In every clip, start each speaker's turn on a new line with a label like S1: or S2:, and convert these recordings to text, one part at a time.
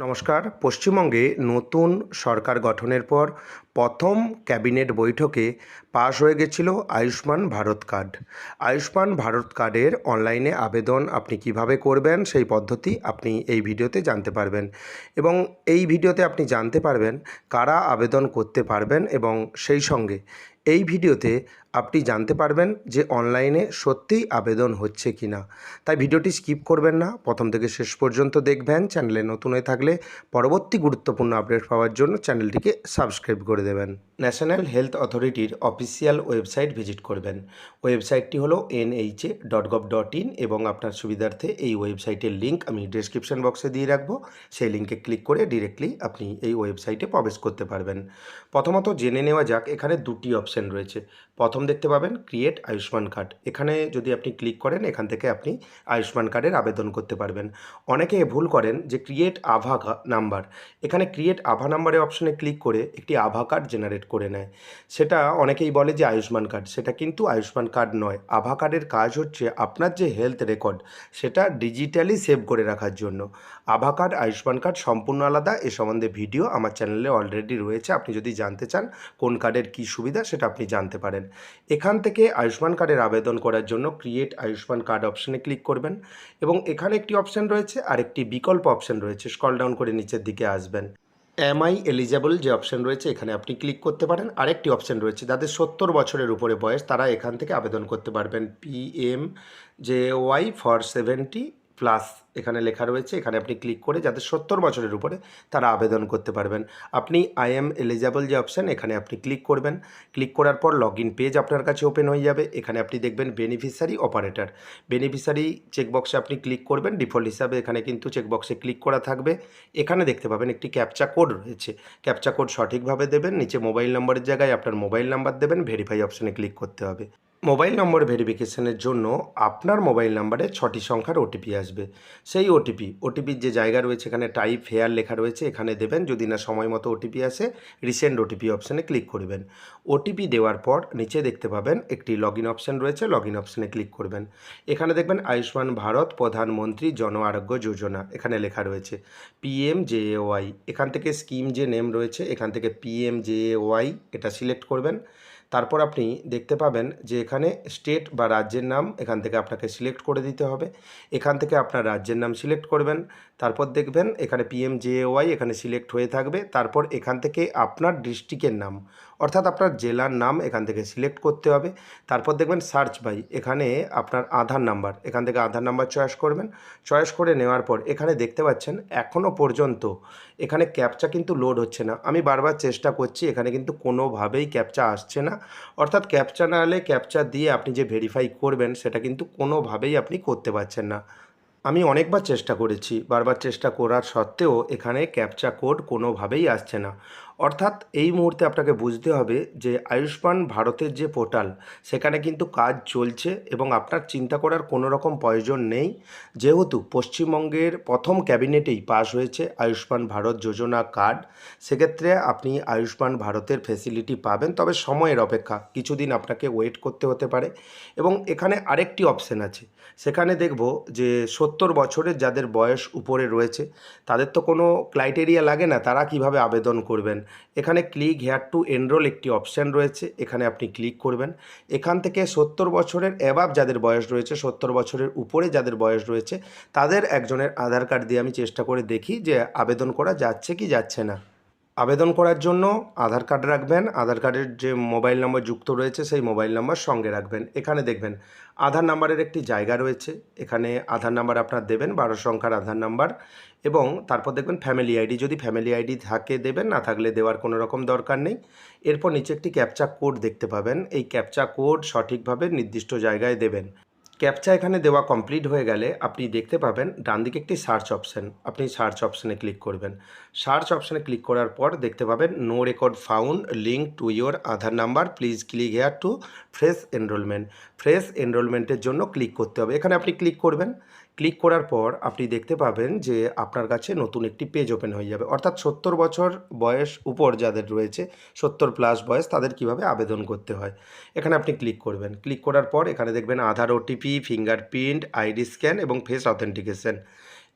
S1: নমস্কার। পশ্চিমবঙ্গে নতুন সরকার গঠনের পর প্রথম ক্যাবিনেট বৈঠকে পাশ হয়ে গেছিল আয়ুষ্মান ভারত কার্ড। আয়ুষ্মান ভারত কার্ডের অনলাইনে আবেদন আপনি কিভাবে করবেন সেই পদ্ধতি আপনি এই ভিডিওতে জানতে পারবেন, এবং এই ভিডিওতে আপনি জানতে পারবেন কারা আবেদন করতে পারবেন, এবং সেই সঙ্গে এই ভিডিওতে আপনি জানতে পারবেন যে অনলাইনে সত্যিই আবেদন হচ্ছে কি না। তাই ভিডিওটি স্কিপ করবেন না, প্রথম থেকে শেষ পর্যন্ত দেখবেন। চ্যানেলে নতুন হয়ে থাকলে পরবর্তী গুরুত্বপূর্ণ আপডেট পাওয়ার জন্য চ্যানেলটিকে সাবস্ক্রাইব করে দেবেন। ন্যাশনাল হেলথ অথরিটির অফিসিয়াল ওয়েবসাইট ভিজিট করবেন। ওয়েবসাইটটি হলো NHA.gov.in, এবং আপনার সুবিধার্থে এই ওয়েবসাইটের লিঙ্ক আমি ডেসক্রিপশন বক্সে দিয়ে রাখবো। সেই লিঙ্কে ক্লিক করে ডিরেক্টলি আপনি এই ওয়েবসাইটে প্রবেশ করতে পারবেন। প্রথমত জেনে নেওয়া যাক, এখানে দুটি অপশন রয়েছে। প্রথম দেখতে পাবেন ক্রিয়েট আয়ুষ্মান কার্ড। এখানে যদি আপনি ক্লিক করেন, এখান থেকে আপনি আয়ুষ্মান কার্ডের আবেদন করতে পারবেন। অনেকে ভুল করেন যে ক্রিয়েট আভা নাম্বার, এখানে ক্রিয়েট আভা নাম্বারের অপশনে ক্লিক করে একটি আভা কার্ড জেনারেট করে নেয়। সেটা অনেকেই বলে যে আয়ুষ্মান কার্ড, সেটা কিন্তু আয়ুষ্মান কার্ড নয়। আভা কার্ডের কাজ হচ্ছে আপনার যে হেলথ রেকর্ড সেটা ডিজিটালি সেভ করে রাখার জন্য। আভা কার্ড আয়ুষ্মান কার্ড সম্পূর্ণ আলাদা। এ সম্বন্ধে ভিডিও আমার চ্যানেলে অলরেডি রয়েছে, আপনি যদি জানতে চান কোন কার্ডের কী সুবিধা সেটা আপনি জানতে পারেন। এখান থেকে আয়ুষ্মান কার্ডের আবেদন করার জন্য ক্রিয়েট আয়ুষ্মান কার্ড অপশনে ক্লিক করবেন, এবং এখানে একটি অপশান রয়েছে আর একটি বিকল্প অপশান রয়েছে। স্ক্রল ডাউন করে নিচের দিকে আসবেন, এমআই এলিজেবল যে অপশান রয়েছে এখানে আপনি ক্লিক করতে পারেন। আরেকটি অপশান রয়েছে যাদের 70 বছরের উপরে বয়স, তারা এখান থেকে আবেদন করতে পারবেন। PMJY ফর 70+, এখানে লেখা রয়েছে, এখানে আপনি ক্লিক করে যাদের 70 বছরের উপরে তারা আবেদন করতে পারবেন। আপনি আই এম এলিজেবল যে অপশান এখানে আপনি ক্লিক করবেন। ক্লিক করার পর লগ ইন পেজ আপনার কাছে ওপেন হয়ে যাবে। এখানে আপনি দেখবেন বেনিফিশিয়ারি অপারেটর, বেনিফিশিয়ারি চেকবক্সে আপনি ক্লিক করবেন। ডিফল্ট হিসাবে এখানে কিন্তু চেকবক্সে ক্লিক করা থাকবে। এখানে দেখতে পাবেন একটি ক্যাপচা কোড রয়েছে, ক্যাপচা কোড সঠিকভাবে দেবেন। নিচে মোবাইল নম্বরের জায়গায় আপনার মোবাইল নাম্বার দেবেন। ভেরিফাই অপশানে ক্লিক করতে হবে। মোবাইল নম্বর ভেরিফিকেশনের জন্য আপনার মোবাইল নাম্বারে 6টি সংখ্যার ওটিপি আসবে। সেই ওটিপির যে জায়গা রয়েছে এখানে টাইপ হেয়ার লেখা রয়েছে, এখানে দেবেন। যদি না সময় মতো ওটিপি আসে, রিসেন্ট ওটিপি অপশানে ক্লিক করবেন। ওটিপি দেওয়ার পর নিচে দেখতে পাবেন একটি লগ ইন অপশান রয়েছে, লগ ইন অপশানে ক্লিক করবেন। এখানে দেখবেন আয়ুষ্মান ভারত প্রধানমন্ত্রী জন আরোগ্য যোজনা, এখানে লেখা রয়েছে PMJAY। এখান থেকে স্কিম যে নেম রয়েছে এখান থেকে PMJAY এটা সিলেক্ট করবেন। তারপর আপনি দেখতে পাবেন যে এখানে স্টেট বা রাজ্যের নাম এখান থেকে আপনাকে সিলেক্ট করে দিতে হবে। এখান থেকে আপনার রাজ্যের নাম সিলেক্ট করবেন। তারপর দেখবেন এখানে PMJAY এখানে সিলেক্ট হয়ে থাকবে। তারপর এখান থেকে আপনার ডিস্ট্রিক্টের নাম অর্থাৎ আপনার জেলার নাম এখান থেকে সিলেক্ট করতে হবে। তারপর দেখবেন সার্চ বাই, এখানে আপনার আধার নাম্বার, এখান থেকে আধার নাম্বার চয়েস করবেন। চয়েস করে নেওয়ার পর এখানে দেখতে পাচ্ছেন এখনও পর্যন্ত এখানে ক্যাপচা কিন্তু লোড হচ্ছে না। আমি বারবার চেষ্টা করছি, এখানে কিন্তু কোনোভাবেই ক্যাপচা আসছে না। অর্থাৎ ক্যাপচা না এলে ক্যাপচা দিয়ে আপনি যে ভেরিফাই করবেন সেটা কিন্তু কোনোভাবেই আপনি করতে পারছেন না। আমি অনেকবার চেষ্টা করেছি, বারবার চেষ্টা করার সত্ত্বেও এখানে ক্যাপচা কোড কোনোভাবেই আসছে না। অর্থাৎ এই মুহূর্তে আপনাকে বুঝতে হবে যে আয়ুষ্মান ভারতের যে পোর্টাল সেখানে কিন্তু কাজ চলছে, এবং আপনার চিন্তা করার কোনো রকম প্রয়োজন নেই। যেহেতু পশ্চিমবঙ্গের প্রথম ক্যাবিনেটেই পাস হয়েছে আয়ুষ্মান ভারত যোজনা কার্ড, সেক্ষেত্রে আপনি আয়ুষ্মান ভারতের ফেসিলিটি পাবেন। তবে সময়ের অপেক্ষা, কিছুদিন আপনাকে ওয়েট করতে হতে পারে। এবং এখানে আরেকটি অপশান আছে, সেখানে দেখব যে 70 বছরের যাদের বয়স উপরে রয়েছে তাদের তো কোনো ক্রাইটেরিয়া লাগে না, তারা কিভাবে আবেদন করবেন। এখানে ক্লিক হেয়ার টু এনরোল একটি অপশান রয়েছে, এখানে আপনি ক্লিক করবেন। এখান থেকে 70 বছরের অ্যাবাভ যাদের বয়স রয়েছে, 70 বছরের উপরে যাদের বয়স রয়েছে, তাদের একজনের আধার কার্ড দিয়ে আমি চেষ্টা করে দেখি যে আবেদন করা যাচ্ছে কি যাচ্ছে না। আবেদন করার জন্য আধার কার্ড রাখবেন। আধার কার্ডের যে মোবাইল নম্বর যুক্ত রয়েছে সেই মোবাইল নম্বর সঙ্গে রাখবেন। এখানে দেখবেন আধার নাম্বারের একটি জায়গা রয়েছে, এখানে আধার নাম্বার আপনার দেবেন, 12 সংখ্যার আধার নাম্বার। এবং তারপর দেখবেন ফ্যামিলি আইডি, যদি ফ্যামিলি আইডি থাকে দেবেন, না থাকলে দেওয়ার কোনো রকম দরকার নেই। এরপর নিচে একটি ক্যাপচা কোড দেখতে পাবেন, এই ক্যাপচা কোড সঠিকভাবে নির্দিষ্ট জায়গায় দেবেন। ক্যাপচা এখানে দেওয়া কমপ্লিট হয়ে গেলে আপনি দেখতে পাবেন ডান দিকে একটি সার্চ অপশান, আপনি সার্চ অপশানে ক্লিক করবেন। সার্চ অপশানে ক্লিক করার পর দেখতে পাবেন no record found, link to your Aadhaar number, please click here to fresh enrolment. Fresh এনরোলমেন্টের জন্য ক্লিক করতে হবে, এখানে আপনি ক্লিক করবেন। ক্লিক করার পর আপনি দেখতে পাবেন যে আপনার কাছে নতুন একটি পেজ ওপেন হয়ে যাবে। অর্থাৎ 70 বছর বয়স উপর যাদের রয়েছে, 70+ বয়স, তাদের কিভাবে আবেদন করতে হয় এখানে আপনি ক্লিক করবেন। ক্লিক করার পর এখানে দেখবেন আধার ওটিপি, ফিঙ্গারপ্রিন্ট, আইডি স্ক্যান এবং ফেস অথেন্টিকেশন।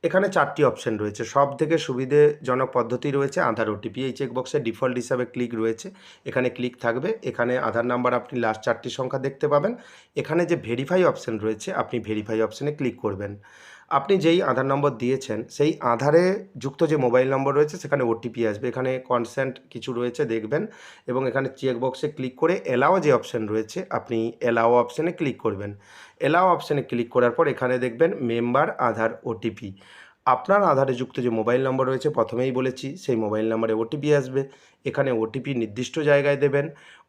S1: এখানে 4টি অপশন রয়েছে। সবথেকে সুবিধাজনক পদ্ধতি রয়েছে আধার ওটিপি। এই চেকবক্সে ডিফল্ট হিসাবে ক্লিক রয়েছে। এখানে ক্লিক থাকবে। এখানে আধার নাম্বার আপনি লাস্ট 4টি সংখ্যা দেখতে পাবেন। এখানে যে ভেরিফাই অপশন রয়েছে, আপনি ভেরিফাই অপশনে ক্লিক করবেন। আপনি যেই আধার নম্বর দিয়েছেন, সেই আধারে যুক্ত যে মোবাইল নম্বর রয়েছে, সেখানে ওটিপি আসবে। এখানে কনসেন্ট কিছু রয়েছে দেখবেন এবং এখানে চেকবক্সে ক্লিক করে অ্যালাও যে অপশন রয়েছে, আপনি অ্যালাও অপশনে ক্লিক করবেন। অ্যালাও অপশনে ক্লিক করার পর এখানে দেখবেন মেম্বার আধার ওটিপি। আপনার আধারে যুক্ত যে মোবাইল নম্বর রয়েছে, প্রথমেই বলেছি সেই মোবাইল নম্বরে ওটিপি আসবে। এখানে ওটিপি নির্দিষ্ট জায়গায় দেবেন।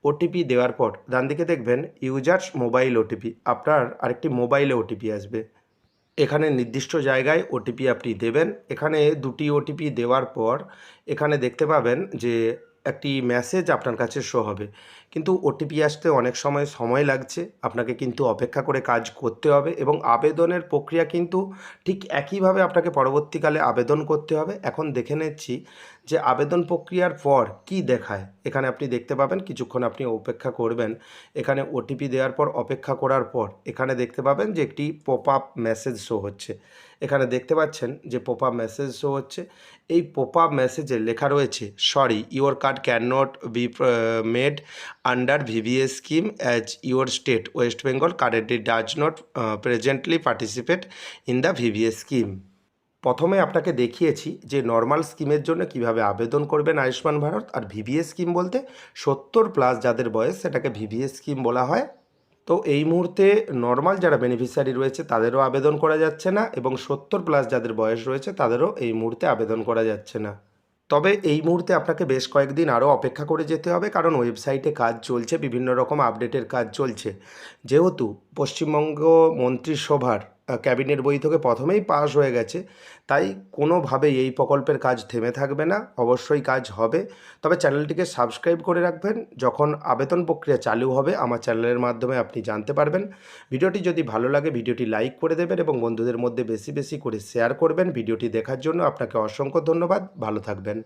S1: ওটিপি দেওয়ার পর ডান দিকে দেখবেন ইউজার্স মোবাইল ওটিপি। আপনার আরেকটি মোবাইলে ওটিপি আসবে। এখানে নির্দিষ্ট জায়গায় ওটিপি আপনি দেবেন। এখানে 2টি ওটিপি দেওয়ার পর এখানে দেখতে পাবেন যে একটি মেসেজ আপনার কাছে শো হবে। কিন্তু ওটিপি আসতে অনেক সময় লাগছে। আপনাকে কিন্তু অপেক্ষা করে কাজ করতে হবে এবং আবেদনের প্রক্রিয়া কিন্তু ঠিক একইভাবে আপনাকে পরবর্তীকালে আবেদন করতে হবে। এখন দেখে নিচ্ছি যে আবেদন প্রক্রিয়ার পর কি দেখায়। এখানে আপনি দেখতে পাবেন কিছুক্ষণ আপনি অপেক্ষা করবেন। এখানে ওটিপি দেওয়ার পর অপেক্ষা করার পর এখানে দেখতে পাবেন যে একটি পপ আপ মেসেজ শো হচ্ছে। এখানে দেখতে পাচ্ছেন যে পপ আপ মেসেজ শো হচ্ছে। এই পপ আপ মেসেজে লেখা রয়েছে, sorry your card can not be made under VVS scheme as your state West Bengal currently does not presently participate in the VVS scheme. প্রথমে আপনাকে দেখিয়েছি যে নর্মাল স্কিমের জন্য কিভাবে আবেদন করবেন আয়ুষ্মান ভারত, আর ভিভিএস স্কিম বলতে 70+ যাদের বয়স, সেটাকে ভিভিএস স্কিম বলা হয়। তো এই মুহূর্তে নর্মাল যারা বেনিফিশিয়ারি রয়েছে তাদেরও আবেদন করা যাচ্ছে না এবং 70+ যাদের বয়স রয়েছে তাদেরও এই মুহূর্তে আবেদন করা যাচ্ছে না। তবে এই মুহূর্তে আপনাকে বেশ কয়েকদিন আরও অপেক্ষা করে যেতে হবে, কারণ ওয়েবসাইটে কাজ চলছে, বিভিন্ন রকম আপডেটের কাজ চলছে। যেহেতু পশ্চিমবঙ্গ মন্ত্রিসভার ক্যাবিনেট বৈঠকে প্রথমেই পাস হয়ে গেছে, তাই কোনোভাবেই এই প্রকল্পের কাজ থেমে থাকবে না, অবশ্যই কাজ হবে। তবে চ্যানেলটিকে সাবস্ক্রাইব করে রাখবেন। যখন আবেদন প্রক্রিয়া চালু হবে আমার চ্যানেলের মাধ্যমে আপনি জানতে পারবেন। ভিডিওটি যদি ভালো লাগে ভিডিওটি লাইক করে দেবেন এবং বন্ধুদের মধ্যে বেশি বেশি করে শেয়ার করবেন। ভিডিওটি দেখার জন্য আপনাকে অসংখ্য ধন্যবাদ। ভালো থাকবেন।